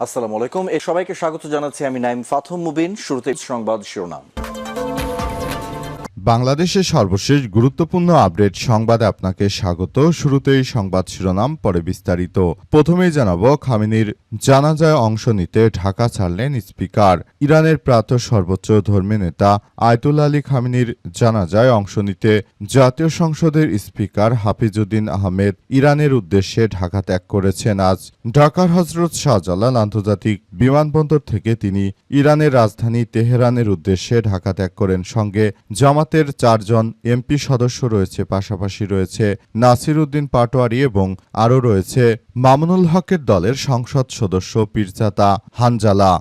আসসালামু আলাইকুম। সবাইকে স্বাগত জানাচ্ছি আমি নাইম ফাথম মুবিন। শুরুতে সংবাদ শিরোনাম। বাংলাদেশের সর্বশেষ গুরুত্বপূর্ণ আপডেট সংবাদে আপনাকে স্বাগত। শুরুতেই সংবাদ শিরোনাম, পরে বিস্তারিত। প্রথমেই জানাবো, খামেনির জানাজায় অংশ নিতে ঢাকা ছাড়লেন স্পিকার। ইরানের প্রাত সর্বোচ্চ ধর্মীয় নেতা আয়তুল্লাহ আলী খামেনির জানাজায় অংশ নিতে জাতীয় সংসদের স্পিকার হাফিজউদ্দিন আহমেদ ইরানের উদ্দেশ্যে ঢাকা ত্যাগ করেছেন। আজ ঢাকার হজরত শাহজালাল আন্তর্জাতিক বিমানবন্দর থেকে তিনি ইরানের রাজধানী তেহরানের উদ্দেশ্যে ঢাকা ত্যাগ করেন। সঙ্গে জামাতের 4 জন এমপি সদস্য রয়েছে, পাশাপাশি রয়েছে নাসির উদ্দিন পাটোয়ারি এবং আরও রয়েছে মামুনুল হকের দলের সংসদ সদস্য পীরজাদা হানজালা।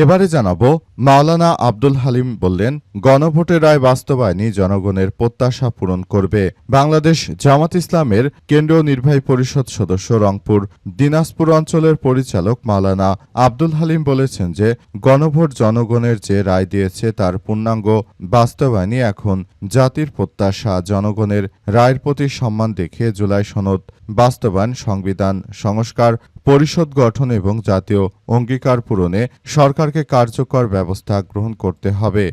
এবারে জানাবো, মাওলানা আব্দুল হালিম বললেন, গণভোটের রায় বাস্তবায়নই জনগণের প্রত্যাশা পূরণ করবে। বাংলাদেশ জামাত ইসলামের কেন্দ্রীয় নির্বাহী পরিষদ সদস্য, রংপুর দিনাজপুর অঞ্চলের পরিচালক মাওলানা আব্দুল হালিম বলেছেন যে গণভোট জনগণের যে রায় দিয়েছে তার পূর্ণাঙ্গ বাস্তবায়নই এখন জাতির প্রত্যাশা। জনগণের রায়ের প্রতি সম্মান দেখে জুলাই সনদ বাস্তবায়ন, সংবিধান সংস্কার, পরিষদ গঠন এবং জাতীয় অঙ্গীকার পূরণে সরকারকে কার্যকর ব্যবস্থা গ্রহণ করতে হবে।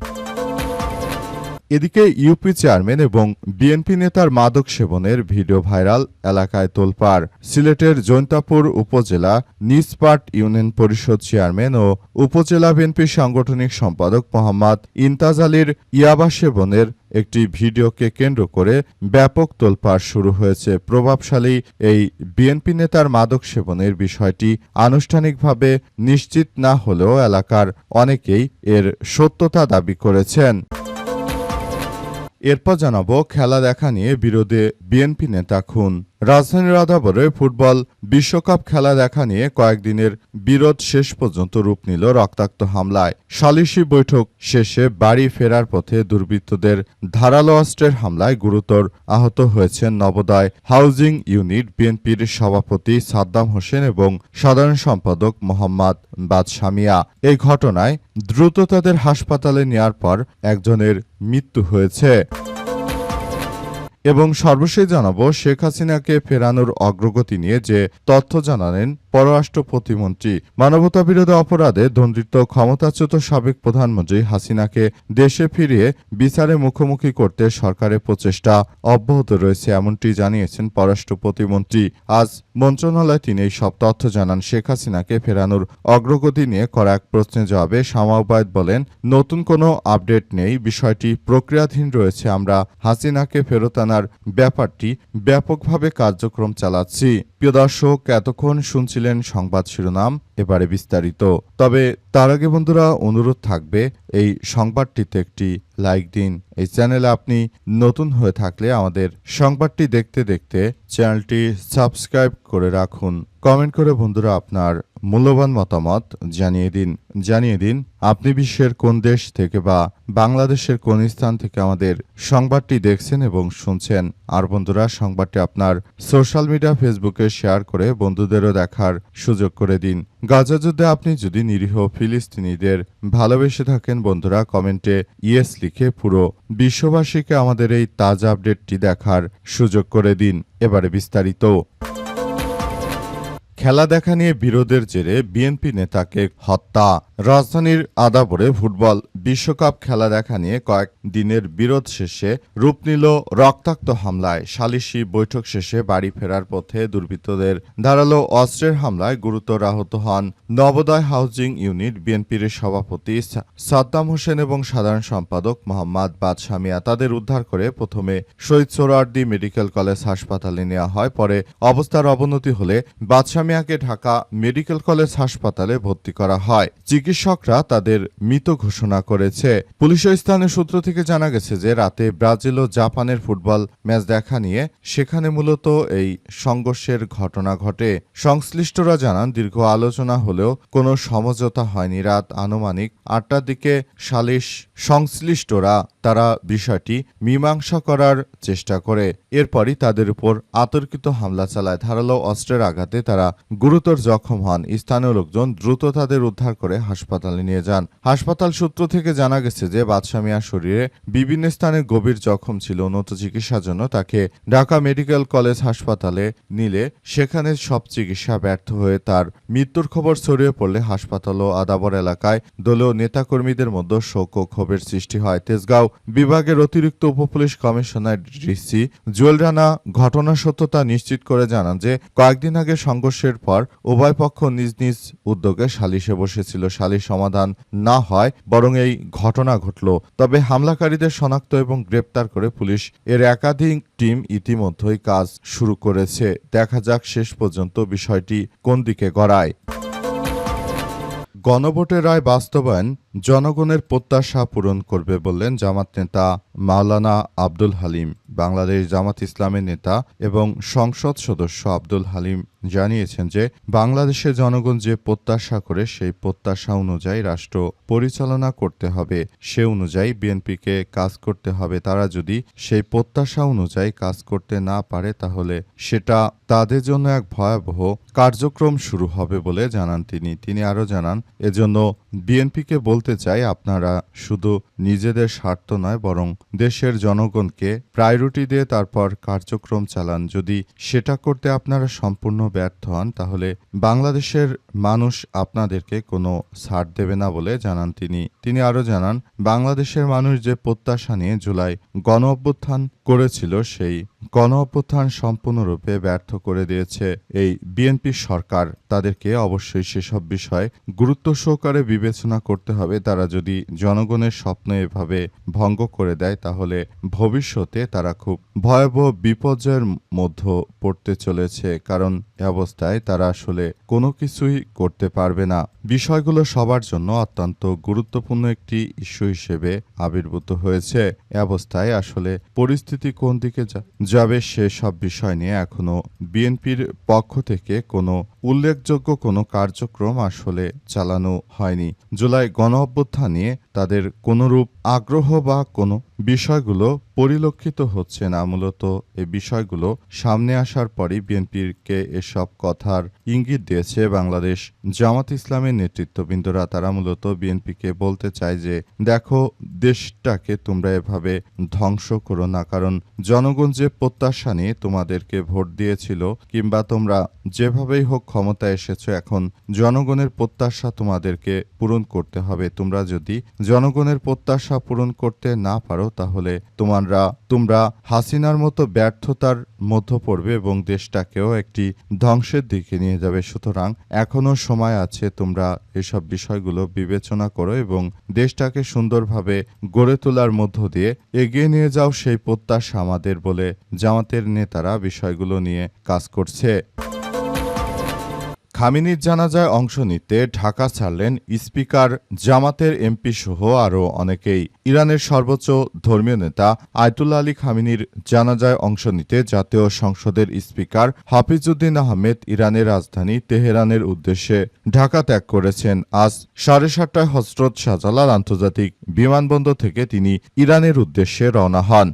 এদিকে ইউপি চেয়ারম্যান এবং বিএনপি নেতার মাদক সেবনের ভিডিও ভাইরাল, এলাকায় তোলপাড়। সিলেটের জৈন্তাপুর উপজেলা নিজপাট ইউনিয়ন পরিষদ চেয়ারম্যান ও উপজেলা বিএনপি সাংগঠনিক সম্পাদক মোহাম্মদ ইমতাজ আলীর ইয়াবা সেবনের একটি ভিডিওকে কেন্দ্র করে ব্যাপক তোলপাড় শুরু হয়েছে। প্রভাবশালী এই বিএনপি নেতার মাদক সেবনের বিষয়টি আনুষ্ঠানিকভাবে নিশ্চিত না হলেও এলাকার অনেকেই এর সত্যতা দাবি করেছেন। এরপর জানাবো, খেলা দেখা নিয়ে বিরোধে বিএনপি নেতা খুন। রাজধানীর আদাবরে ফুটবল বিশ্বকাপ খেলা দেখা নিয়ে কয়েকদিনের বিরোধ শেষ পর্যন্ত রূপ নিল রক্তাক্ত হামলায়। সালিশি বৈঠক শেষে বাড়ি ফেরার পথে দুর্বৃত্তদের ধারালো অস্ত্রের হামলায় গুরুতর আহত হয়েছেন নবোদয় হাউজিং ইউনিট বিএনপির সভাপতি সাদ্দাম হোসেন এবং সাধারণ সম্পাদক মোহাম্মদ বাদশা মিয়া। এই ঘটনায় দ্রুত তাদের হাসপাতালে নেয়ার পর একজনের মৃত্যু হয়েছে। এবং সর্বশেষ জানাবো, শেখ হাসিনাকে ফেরানোর অগ্রগতি নিয়ে যে তথ্য জানালেন পররাষ্ট্র প্রতিমন্ত্রী। মানবতাবিরোধী অপরাধে দণ্ডিত ক্ষমতাচ্যুত সাবেক প্রধানমন্ত্রী হাসিনাকে দেশে ফিরিয়ে বিচারে মুখোমুখি করতে সরকারের প্রচেষ্টা অব্যাহত রয়েছে, এমনটি জানিয়েছেন পররাষ্ট্র প্রতিমন্ত্রী। আজ মন্ত্রণালয়ে তিনি এই সব তথ্য জানান। শেখ হাসিনাকে ফেরানোর অগ্রগতি নিয়ে করা এক প্রশ্নের জবাবে শামা ওবায়দ বলেন, নতুন কোনো আপডেট নেই, বিষয়টি প্রক্রিয়াধীন রয়েছে। আমরা হাসিনাকে ফেরত আনার ব্যাপারটি ব্যাপকভাবে কার্যক্রম চালাচ্ছি। প্রিয় দর্শক, এতক্ষণ শুনছিলেন সংবাদ শিরোনাম, এবারে বিস্তারিত। তবে তার আগে বন্ধুরা, অনুরোধ থাকবে এই সংবাদটিতে একটি লাইক দিন। এই চ্যানেলে আপনি নতুন হয়ে থাকলে আমাদের সংবাদটি দেখতে দেখতে চ্যানেলটি সাবস্ক্রাইব করে রাখুন। কমেন্ট করে বন্ধুরা আপনার মূল্যবান মতামত জানিয়ে দিন আপনি বিশ্বের কোন দেশ থেকে বা বাংলাদেশের কোন স্থান থেকে আমাদের সংবাদটি দেখছেন এবং শুনছেন। আর বন্ধুরা, সংবাদটি আপনার সোশ্যাল মিডিয়া ফেসবুকে শেয়ার করে বন্ধুদেরও দেখার সুযোগ করে দিন। গাজা যুদ্ধে আপনি যদি নিরীহ ফিলিস্তিনিদের ভালোবেসে থাকেন বন্ধুরা, কমেন্টে ইয়েস লিখে পুরো বিশ্ববাসীকে আমাদের এই তাজা আপডেটটি দেখার সুযোগ করে দিন। এবারে বিস্তারিত। খেলা দেখা নিয়ে বিরোধের জেরে বিএনপি নেতাকে হত্যা। রাজধানীর আদাবরে ফুটবল বিশ্বকাপ খেলা দেখা নিয়ে কয়েক দিনের বিরোধ শেষে রূপ নিল রক্তাক্ত হামলায়। সালিশি বৈঠক শেষে বাড়ি ফেরার পথে দুর্বৃত্তদের ধারালো অস্ত্রের হামলায় গুরুতর আহত হন নবোদয় হাউজিং ইউনিট বিএনপির সভাপতি সাদ্দাম হোসেন এবং সাধারণ সম্পাদক মোহাম্মদ বাদশা মিয়া। তাদের উদ্ধার করে প্রথমে শহীদ সোহরাওয়ার্দী মেডিকেল কলেজ হাসপাতালে নেওয়া হয়। পরে অবস্থার অবনতি হলে বাদশা মিয়াকে ঢাকা মেডিকেল কলেজ হাসপাতালে ভর্তি করা হয়। চিকিৎসকরা তাদের মৃত ঘোষণা করেছে। পুলিশ ও স্থানীয় সূত্র থেকে জানা গেছে যে রাতে ব্রাজিল ও জাপানের ফুটবল ম্যাচ দেখা নিয়ে সেখানে মূলত এই সংঘর্ষের ঘটনা ঘটে। সংশ্লিষ্টরা জানান, দীর্ঘ আলোচনা হলেও কোনো সমঝোতা হয়নি। রাত আনুমানিক 8টার দিকে সংশ্লিষ্টরা তারা বিষয়টি মীমাংসা করার চেষ্টা করে। এরপরই তাদের উপর অতর্কিত হামলা চালায়। ধারালো অস্ত্রের আঘাতে তারা গুরুতর জখম হন। স্থানীয় লোকজন দ্রুত তাদের উদ্ধার করে হাসপাতালে নিয়ে যান। হাসপাতাল সূত্র থেকে জানা গেছে যে বাদশা মিয়ার শরীরে বিভিন্ন স্থানে গভীর জখম ছিল। উন্নত চিকিৎসার জন্য তাকে ঢাকা মেডিকেল কলেজ হাসপাতালে নিলে সেখানে সব চিকিৎসা ব্যর্থ হয়ে তার মৃত্যুর খবর ছড়িয়ে পড়লে হাসপাতাল ও আদাবর এলাকায় দলীয় নেতাকর্মীদের মধ্যে শোক ও ক্ষোভের সৃষ্টি হয়। তেজগাঁও বিভাগের অতিরিক্ত উপপুলিশ কমিশনার ডিসি জুয়েল রানা ঘটনার সত্যতা নিশ্চিত করে জানান যে কয়েকদিন আগে সংঘর্ষের পর উভয় পক্ষ নিজ নিজ উদ্যোগে সালিশে বসেছিল। সালিশ সমাধান না হয় বরং এই ঘটনা ঘটল। তবে হামলাকারীদের শনাক্ত এবং গ্রেপ্তার করে পুলিশ এর একাধিক টিম ইতিমধ্যেই কাজ শুরু করেছে। দেখা যাক শেষ পর্যন্ত বিষয়টি কোন দিকে গড়ায়। গণভোটের রায় বাস্তবায়ন জনগণের প্রত্যাশা পূরণ করবে বললেন জামাত নেতা মাওলানা আব্দুল হালিম। বাংলাদেশ জামাত ইসলামের নেতা এবং সংসদ সদস্য আব্দুল হালিম জানিয়েছেন যে বাংলাদেশের জনগণ যে প্রত্যাশা করে সেই প্রত্যাশা অনুযায়ী রাষ্ট্র পরিচালনা করতে হবে, সে অনুযায়ী বিএনপিকে কাজ করতে হবে। তারা যদি সেই প্রত্যাশা অনুযায়ী কাজ করতে না পারে তাহলে সেটা তাদের জন্য এক ভয়াবহ কার্যক্রম শুরু হবে বলে জানান তিনি। তিনি আরও জানান, এজন্য বিএনপিকে বলতে চাই, আপনারা শুধু নিজেদের স্বার্থ নয় বরং দেশের জনগণকে প্রায়োরিটি দিয়ে তারপর কার্যক্রম চালান। যদি সেটা করতে আপনারা সম্পূর্ণ ব্যর্থ হন তাহলে বাংলাদেশের মানুষ আপনাদেরকে কোনো ছাড় দেবে না বলে জানান তিনি। তিনি আরও জানান, বাংলাদেশের মানুষ যে প্রত্যাশা নিয়ে জুলাই গণ অভ্যুত্থান করেছিল সেই গণ অভ্যুত্থান সম্পূর্ণরূপে ব্যর্থ করে দিয়েছে এই বিএনপি সরকার। তাদেরকে অবশ্যই সেসব বিষয় গুরুত্ব সহকারে বিবেচনা করতে হবে। তারা যদি জনগণের স্বপ্ন এভাবে ভঙ্গ করে দেয় তাহলে ভবিষ্যতে তারা খুব ভয়াবহ বিপর্যয়ের মধ্যে পড়তে চলেছে। কারণ এ অবস্থায় তারা আসলে কোনো কিছুই করতে পারবে না। বিষয়গুলো সবার জন্য অত্যন্ত গুরুত্বপূর্ণ একটি ইস্যু হিসেবে আবির্ভূত হয়েছে। এ অবস্থায় আসলে পরিস্থিতি কোন দিকে যাবে সেসব বিষয় নিয়ে এখনো বিএনপির পক্ষ থেকে কোনো উল্লেখযোগ্য কোনো কার্যক্রম আসলে চালানো হয়নি। জুলাই গণ অভ্যুত্থান নিয়ে তাদের কোনরূপ আগ্রহ বা কোনো বিষয়গুলো পরিলক্ষিত হচ্ছে না। মূলত এই বিষয়গুলো সামনে আসার পরই বিএনপিকে এসব কথার ইঙ্গিত দিয়েছে বাংলাদেশ জামাত ইসলামের নেতৃত্ববৃন্দরা। তারা মূলত বিএনপিকে বলতে চায় যে দেখো, দেশটাকে তোমরা এভাবে ধ্বংস করো না। কারণ জনগণ যে প্রত্যাশা নিয়ে তোমাদেরকে ভোট দিয়েছিল কিংবা তোমরা যেভাবেই হোক ক্ষমতায় এসেছো, এখন জনগণের প্রত্যাশা তোমাদেরকে পূরণ করতে হবে। তোমরা যদি জনগণের প্রত্যাশা পূরণ করতে না পারো তাহলে তোমরা হাসিনার মতো ব্যর্থতার মধ্য পড়বে এবং দেশটাকেও একটি ধ্বংসের দিকে নিয়ে যাবে। সুতরাং এখনো সময় আছে, তোমরা এসব বিষয়গুলো বিবেচনা করো এবং দেশটাকে সুন্দরভাবে গড়ে তোলার মধ্য দিয়ে এগিয়ে নিয়ে যাও, সেই প্রত্যাশা আমাদের বলে জামাতের নেতারা বিষয়গুলো নিয়ে কাজ করছে। খামেনির জানাজায় অংশ নিতে ঢাকা ছাড়লেন স্পিকার, জামাতের এমপি সহ আরও অনেকেই। ইরানের সর্বোচ্চ ধর্মীয় নেতা আয়াতুল্লাহ আলী খামেনির জানাজায় অংশ নিতে জাতীয় সংসদের স্পিকার হাফিজউদ্দিন আহমেদ ইরানের রাজধানী তেহরানের উদ্দেশ্যে ঢাকা ত্যাগ করেছেন। আজ 7:30টায় হজরত শাহজালাল আন্তর্জাতিক বিমানবন্দর থেকে তিনি ইরানের উদ্দেশ্যে রওনা হন।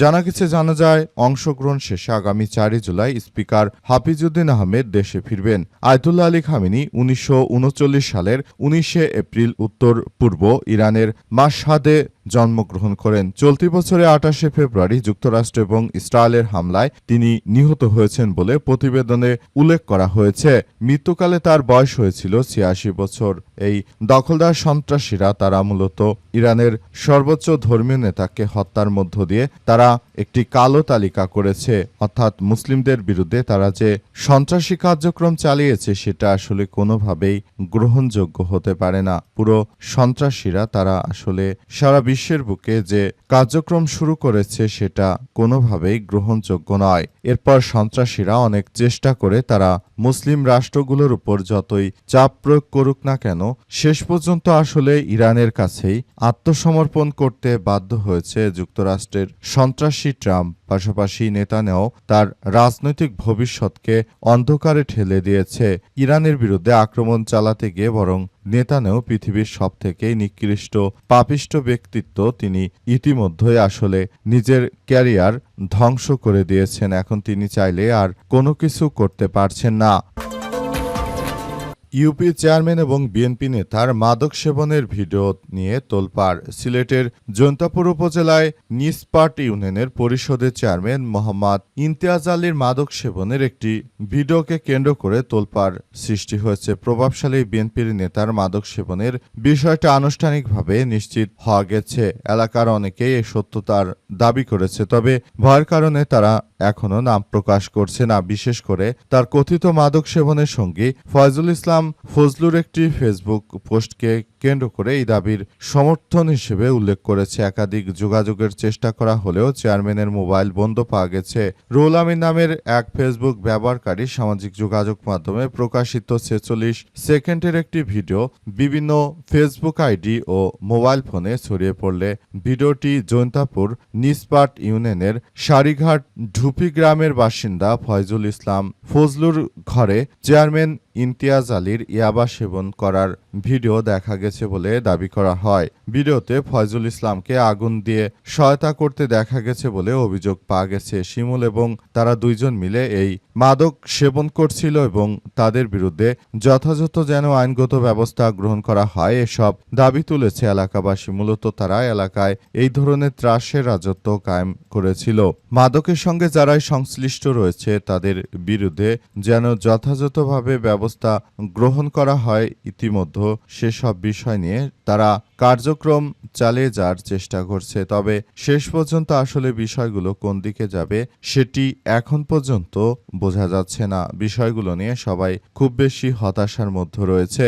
জানা গেছে, জানাজায় অংশগ্রহণ শেষে আগামী 4 জুলাই স্পিকার হাফিজউদ্দিন আহমেদ দেশে ফিরবেন। আয়াতুল্লাহ আলী খামেনি 1939 সালের 19 এপ্রিল উত্তর পূর্ব ইরানের মাশহাদে জন্মগ্রহণ করেন। চলতি বছরে 28 ফেব্রুয়ারি যুক্তরাষ্ট্র এবং ইসরায়েলের হামলায় তিনি নিহত হয়েছেন বলে প্রতিবেদনে উল্লেখ করা হয়েছে। মৃত্যুকালে তার বয়স হয়েছিল 86 বছর। এই দখলদার সন্ত্রাসীরা তারা মূলত ইরানের সর্বোচ্চ ধর্মীয় নেতাকে হত্যার মধ্য দিয়ে তারা একটি কালো তালিকা করেছে। অর্থাৎ মুসলিমদের বিরুদ্ধে তারা যে সন্ত্রাসী কার্যক্রম চালিয়েছে সেটা আসলে কোনোভাবেই গ্রহণযোগ্য হতে পারে না। পুরো সন্ত্রাসীরা তারা আসলে সারা বিশ্বের বুকে যে কার্যক্রম শুরু করেছে সেটা কোনোভাবেই গ্রহণযোগ্য নয়। এরপর সন্ত্রাসীরা অনেক চেষ্টা করে তারা মুসলিম রাষ্ট্রগুলোর উপর যতই চাপ প্রয়োগ করুক না কেন, শেষ পর্যন্ত আসলে ইরানের কাছেই আত্মসমর্পণ করতে বাধ্য হয়েছে যুক্তরাষ্ট্রের সন্ত্রাসী ট্রাম্প। পাশাপাশি নেতানিয়াহু তার রাজনৈতিক ভবিষ্যৎকে অন্ধকারে ঠেলে দিয়েছে। ইরানের বিরুদ্ধে আক্রমণ চালাতে গিয়ে বরং নেতানিয়াহু পৃথিবীর সবথেকে নিকৃষ্ট পাপিষ্ট ব্যক্তিত্ব। তিনি ইতিমধ্যেই আসলে নিজের ক্যারিয়ার ধ্বংস করে দিয়েছেন। এখন তিনি চাইলে আর কোনো কিছু করতে পারছেন না। ইউপি চেয়ারম্যান এবং বিএনপি নেতার মাদক সেবনের ভিডিও নিয়ে তোলপাড়। সিলেটের জৈন্তাপুর উপজেলায় নিসপাট ইউনিয়নের পরিষদের চেয়ারম্যান মোহাম্মদ ইমতিয়াজ আলীর মাদক সেবনের একটি ভিডিওকে কেন্দ্র করে তোলপাড় সৃষ্টি হয়েছে। প্রভাবশালী বিএনপির নেতার মাদক সেবনের বিষয়টা আনুষ্ঠানিকভাবে নিশ্চিত হওয়া গেছে। এলাকার অনেকেই এই সত্যতার দাবি করেছে, তবে ভয়ের কারণে তারা এখনো নাম প্রকাশ করছে না। বিশেষ করে তার কথিত মাদক সেবনের সঙ্গী ফয়জুল ইসলাম ফজলুর একটি ফেসবুক পোস্টকে কেন্দ্র করে এই দাবির সমর্থন হিসেবে উল্লেখ করেছে। একাধিক যোগাযোগের চেষ্টা করা হলেও চেয়ারম্যানের মোবাইল বন্ধ পাওয়া গেছে। রুহুল আমিন নামের এক ফেসবুক ব্যবহারকারী সামাজিক যোগাযোগ মাধ্যমে প্রকাশিত 46 সেকেন্ডের একটি ভিডিও বিভিন্ন ফেসবুক আইডি ও মোবাইল ফোনে ছড়িয়ে পড়লে ভিডিওটি জৈন্তাপুর নিসপাট ইউনিয়নের সারিঘাট ঢুপি গ্রামের বাসিন্দা ফয়জুল ইসলাম ফজলুর ঘরে চেয়ারম্যান ইমতিয়াজ আলীর ইয়াবা সেবন করার ভিডিও দেখা গেছে বলে দাবি করা হয়। ভিডিওতে ফয়জুল ইসলামকে আগুন দিয়ে সহায়তা করতে দেখা গেছে বলে অভিযোগ পাওয়া গেছে। শিমুল এবং তারা দুইজন মিলে এই মাদক সেবন করছিল এবং তাদের বিরুদ্ধে যথাযথ যেন আইনগত ব্যবস্থা গ্রহণ করা হয় এসব দাবি তুলেছে এলাকাবাসী। মূলত তারা এলাকায় এই ধরনের ত্রাসের রাজত্ব কায়েম করেছিল। মাদকের সঙ্গে যারাই সংশ্লিষ্ট রয়েছে তাদের বিরুদ্ধে যেন যথাযথভাবে ব্যবস্থা গ্রহণ করা হয়। ইতিমধ্যে সেসব বিষয় নিয়ে তারা কার্যক্রম চালিয়ে যাওয়ার চেষ্টা করছে, তবে শেষ পর্যন্ত আসলে বিষয়গুলো কোন দিকে যাবে সেটি এখন পর্যন্ত বোঝা যাচ্ছে না। বিষয়গুলো নিয়ে সবাই খুব বেশি হতাশার মধ্যে রয়েছে।